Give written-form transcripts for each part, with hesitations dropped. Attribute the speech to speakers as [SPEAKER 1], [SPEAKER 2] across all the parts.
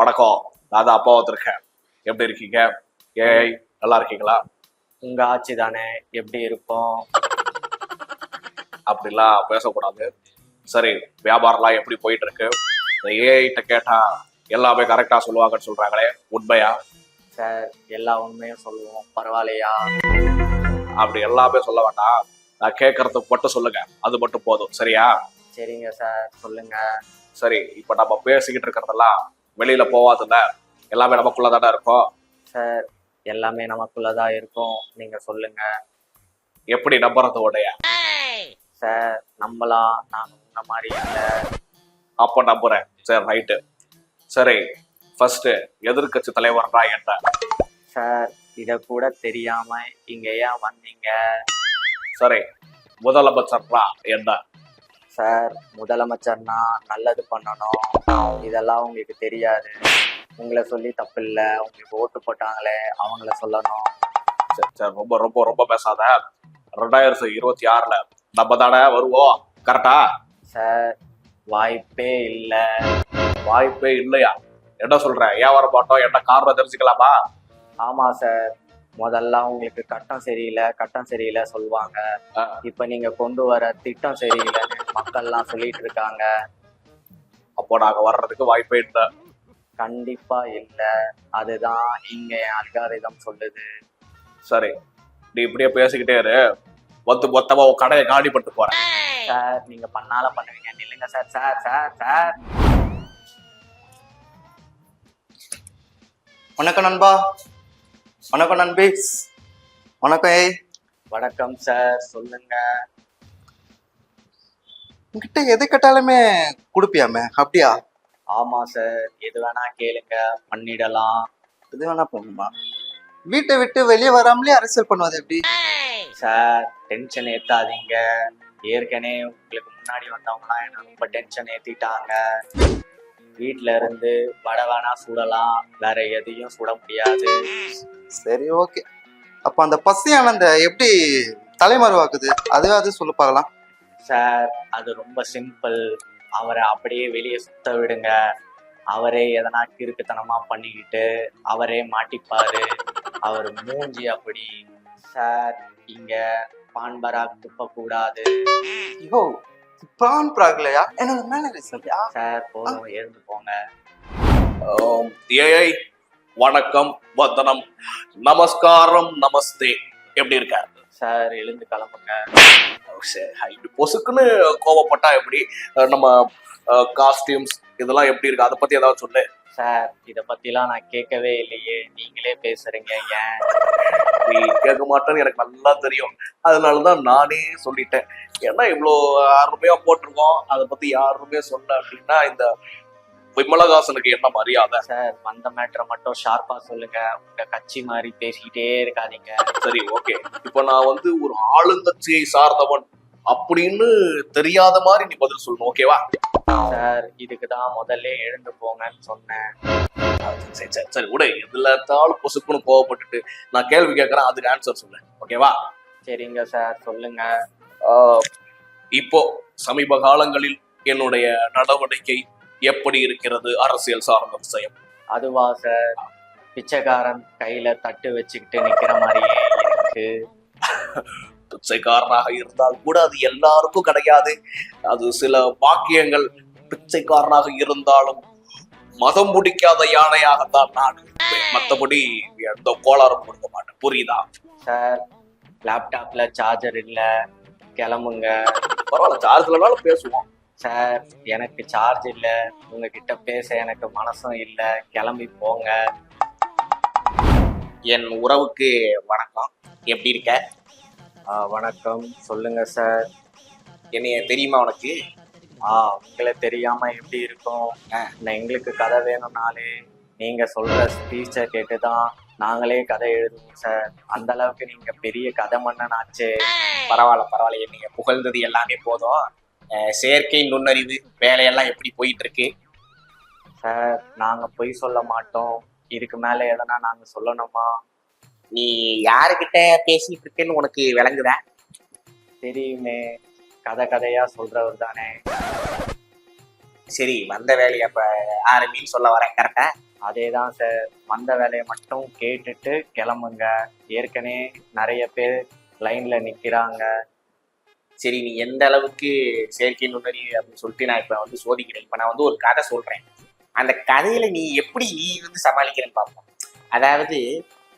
[SPEAKER 1] வணக்கம். நான் தான் அப்பா வந்திருக்கேன். எப்படி இருக்கீங்க? ஏய், நல்லா இருக்கீங்களா?
[SPEAKER 2] உங்க ஆட்சி தானே, எப்படி இருக்கும்?
[SPEAKER 1] அப்படிலாம் பேசக்கூடாது. சரி, வியாபாரம்லாம் எப்படி போயிட்டு இருக்கு? இந்த ஏஐட்ட கேட்டா எல்லாமே கரெக்டா சொல்லுவாங்கன்னு சொல்றாங்களே, உண்மையா?
[SPEAKER 2] சார், எல்லா உண்மையும் சொல்லுவோம், பரவாயில்லையா?
[SPEAKER 1] அப்படி எல்லாமே சொல்ல வேண்டாம். நான் கேட்கறதுக்கு மட்டும் சொல்லுங்க, அது மட்டும் போதும். சரியா?
[SPEAKER 2] சரிங்க சார், சொல்லுங்க.
[SPEAKER 1] சரி, இப்ப நம்ம பேசிக்கிட்டு இருக்கிறதெல்லாம் வெளியில போவாதுல்ல, எல்லாமே நமக்குள்ளதானே இருக்கும்.
[SPEAKER 2] சார், எல்லாமே நமக்குள்ளதான் இருக்கும், நீங்க சொல்லுங்க.
[SPEAKER 1] எப்படி நம்புறது உடைய?
[SPEAKER 2] சார், நம்பலாம், நான் உன்ன மாதிரி இல்லை.
[SPEAKER 1] அப்ப நம்புறேன். சரி, ரைட்டு. சரி, ஃபர்ஸ்ட் எதிர்க்கட்சி தலைவர்னா என்ன?
[SPEAKER 2] சார், இத கூட தெரியாம இங்க ஏன் வந்தீங்க?
[SPEAKER 1] சரி, முதலமைச்சர்னா என்ன?
[SPEAKER 2] சார், முதலமைச்சர்னா நல்லது பண்ணணும், இதெல்லாம் உங்களுக்கு தெரியாது. உங்களை சொல்லி தப்பு இல்லை, உங்களுக்கு ஓட்டு போட்டாங்களே அவங்கள சொல்லணும்.
[SPEAKER 1] சரி சரி, ரொம்ப ரொம்ப ரொம்ப பேசாத. 2026 நம்ம தானே வருவோம், கரெக்டா?
[SPEAKER 2] சார், வாய்ப்பே இல்லை.
[SPEAKER 1] வாய்ப்பே இல்லையா? என்ன சொல்ற? ஏன் வர மாட்டோம்? என்ன காரணம் தெரிஞ்சுக்கலாமா?
[SPEAKER 2] ஆமா சார், முதல்ல உங்களுக்கு கட்டம் சரியில்லை சொல்லுவாங்க. இப்ப நீங்க கொண்டு வர திட்டம் சரியில்லைன்னு மக்கள்லாம் சொல்லிட்டு இருக்காங்க.
[SPEAKER 1] அப்போ நாங்க வர்றதுக்கு வாய்ப்பே இல்லை.
[SPEAKER 2] கண்டிப்பா இல்ல, அதுதான் இங்க என் அல்காரிதம் சொல்லுது.
[SPEAKER 1] சரி, நீ இப்படியே பேசிக்கிட்டே இரு, வந்து மொத்தமா உன் கடையை காலி பண்ணிட்டு போறேன்.
[SPEAKER 2] சார், நீங்க பண்ணால பண்ணுவீங்க, நில்லுங்க சார். சார் சார் சார்
[SPEAKER 3] வணக்கம் நண்பா. வணக்கம் நண்பீஸ். வணக்கம். ஏய்,
[SPEAKER 2] வணக்கம் சார், சொல்லுங்க.
[SPEAKER 3] உங்ககிட்ட எது கேட்டாலுமே கொடுப்பியாமே, அப்படியா?
[SPEAKER 2] ஆமா சார், எது வேணா கேளுங்க, பண்ணிடலாம்.
[SPEAKER 3] இது வேணா பண்ணுமா? வீட்டை விட்டு வெளியே வராமலே அரசியல் பண்ணுவது எப்படி?
[SPEAKER 2] சார், டென்ஷன் ஏத்தாதீங்க. ஏற்கனவே உங்களுக்கு முன்னாடி வந்தவங்களாம் என்ன ரொம்ப டென்ஷன் ஏத்திட்டாங்க. வீட்டுல இருந்து வடை வேணா சுடலாம், வேற எதையும் சுட முடியாது.
[SPEAKER 3] சரி, ஓகே. அப்ப அந்த பசி ஆனந்த எப்படி தலைமறைவாக்குது, அது சொல்லு பார்க்கலாம்.
[SPEAKER 2] சார், அது ரொம்ப சிம்பிள். அவரை அப்படியே வெளியே சுத்த விடுங்க. அவரே எதனா கிறுக்குத்தனமா பண்ணிக்கிட்டு அவரே மாட்டிப்பாரு. அவர் மூஞ்சி அப்படி. சார், இங்க பான்பராக் துப்ப கூடாது.
[SPEAKER 3] ஐயோ, பிரான் பிராக்லையா? எனக்கு மேல சொல்லியா?
[SPEAKER 2] சார், போதும், எழுந்து போங்க.
[SPEAKER 1] ஏஐ, வணக்கம், வந்தனம், நமஸ்காரம், நமஸ்தே. எப்படி இருக்க?
[SPEAKER 2] சார், எழுந்து கிளம்புங்க.
[SPEAKER 1] இப்படி பொசுக்குன்னு கோவப்பட்டா எப்படி? நம்ம காஸ்டியூம்ஸ் இதெல்லாம் எப்படி இருக்கு, அதை பத்தி ஏதாவது சொல்லு.
[SPEAKER 2] சார், இத பத்திலாம் நான் கேட்கவே இல்லையே, நீங்களே பேசுறீங்க. ஏன்
[SPEAKER 1] நீ கேட்க மாட்டேன்னு எனக்கு நல்லா தெரியும், அதனாலதான் நானே சொல்லிட்டேன். ஏன்னா இவ்வளோ அருமையா போட்டிருக்கோம், அதை பத்தி யாருமே சொல்ல அப்படின்னா இந்த விமலஹாசனுக்கு என்ன மரியாதை?
[SPEAKER 2] சார், வந்த மேட்டரை மட்டும் ஷார்ப்பா சொல்லுங்க, உங்க கட்சி மாதிரி பேசிக்கிட்டே இருக்காதீங்க.
[SPEAKER 1] சரி, ஓகே. இப்ப நான் வந்து ஒரு ஆளுங்கட்சியை சார்ந்தவன் அப்படின்னு தெரியாத மாதிரி நீ பதில் சொல்லணும், ஓகேவா?
[SPEAKER 2] சார், இதுக்குதான் முதல்ல எழுந்து போங்கன்னு சொன்னேன்.
[SPEAKER 1] சரி சரி சரி, விடு. இதுல இருந்தாலும் பொசுக்குன்னு கோவப்பட்டுட்டு நான் கேள்வி கேட்கறேன், அதுக்கு ஆன்சர் சொல்லு, ஓகேவா?
[SPEAKER 2] சரிங்க சார், சொல்லுங்க.
[SPEAKER 1] இப்போ சமீப காலங்களில் என்னுடைய நடவடிக்கை எப்படி இருக்கிறது அரசியல் சார்ந்த விஷயம்?
[SPEAKER 2] அதுவா சார், பிச்சைக்காரன் கையில தட்டு வச்சுக்கிட்டு நிக்கிற மாதிரியே இருக்கு.
[SPEAKER 1] பிச்சைக்காரனாக இருந்தால் கூட அது எல்லாருக்கும் கிடையாது. அது சில பாக்கியங்கள். பிச்சைக்காரனாக இருந்தாலும் மதம் பிடிக்காத யானையாகத்தான் நான் இருப்பேன். மற்றபடி எந்த கோளாறும் கொடுக்க மாட்டேன், புரியுதா?
[SPEAKER 2] சார், லேப்டாப்ல சார்ஜர் இல்ல, கிளம்புங்க.
[SPEAKER 1] பரவாயில்ல, சார்ஜ்லனாலும் பேசுவோம்.
[SPEAKER 2] சார், எனக்கு சார்ஜ் இல்ல, உங்ககிட்ட பேச எனக்கு மனசும் இல்ல, கிளம்பி போங்க.
[SPEAKER 1] என் உறவுக்கு வணக்கம், எப்படி இருக்க?
[SPEAKER 2] வணக்கம், சொல்லுங்க சார்.
[SPEAKER 1] என்னைய தெரியுமா உனக்கு?
[SPEAKER 2] உங்களை தெரியாம எப்படி இருக்கும்? எங்களுக்கு கதை வேணும்னாலே நீங்க சொல்ற ஸ்பீச்சை கேட்டுதான் நாங்களே கதை எழுதுவோம் சார். அந்த அளவுக்கு நீங்க பெரிய கதை மன்னன் ஆச்சே.
[SPEAKER 1] பரவாயில்ல, நீங்க புகழ்ந்தது எல்லாமே போதும். செயற்கை நுண்ணறிவு வேலையெல்லாம் எப்படி போயிட்டு இருக்கு?
[SPEAKER 2] சார், நாங்க பொய் சொல்ல மாட்டோம், இதுக்கு மேல எதனா நாங்க சொல்லணுமா?
[SPEAKER 1] நீ யாருக்கிட்ட பேசிட்டு இருக்கேன்னு உனக்கு விளங்குதா?
[SPEAKER 2] தெரியுமே, கதையா சொல்றவர் தானே.
[SPEAKER 1] சரி, வந்த வேலையை அப்ப ஆரம்பின்னு சொல்ல வரேன், கரெக்டா?
[SPEAKER 2] அதேதான் சார், வந்த வேலையை மட்டும் கேட்டுட்டு கிளம்புங்க. ஏற்கனவே நிறைய பேர் லைன்ல நிக்கிறாங்க.
[SPEAKER 1] சரி, நீ எந்த அளவுக்கு செயற்கை நுண்ணறிவு அப்படின்னு சொல்லிட்டு நான் இப்ப வந்து சோதிக்கிறேன். இப்ப நான் வந்து ஒரு கதை சொல்றேன். அந்த கதையில நீ எப்படி நீ வந்து சமாளிக்கிறேன்னு பார்ப்போம். அதாவது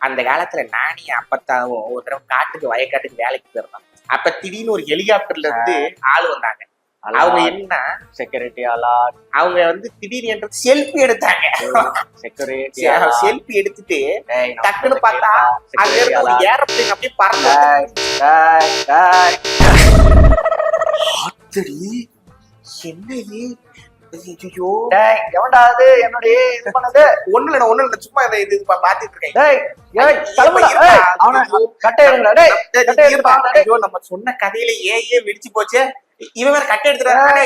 [SPEAKER 1] அந்த காலத்துல நானே அப்பத்தாவும் ஒரு தடவை காட்டுக்கு வயக்காட்டுக்கு வேலைக்கு போயிருந்தோம். அப்ப திடீர்னு ஒரு ஹெலிகாப்டர்ல இருந்து ஆள் வந்தாங்க. அவங்க என்ன
[SPEAKER 2] செக்யூரிட்டி அலாட்,
[SPEAKER 1] அவங்க வந்து திடீர்னு செல்ஃபி எடுத்தாங்க.
[SPEAKER 2] செக்யூரிட்டி
[SPEAKER 1] செல்ஃபி எடுத்துட்டு டக்குன்னு பார்த்தா அங்க இருந்து ஒரு ஏரோப்ளேன் அப்படியே பறந்து ஆத்தடி என்ன ஐயோ
[SPEAKER 2] எவன்டாது என்னுடைய இது பண்ணது?
[SPEAKER 1] ஒண்ணு இல்ல சும்மா இது பாத்துட்டு இருக்கேன்.
[SPEAKER 2] அவனை கட்டை எடுங்கடா. டேய்
[SPEAKER 1] ஐயோ, நம்ம சொன்ன கதையில ஏன் வெடிச்சு போச்சு. இவன் வேற கட்டை எடுத்துறாரு.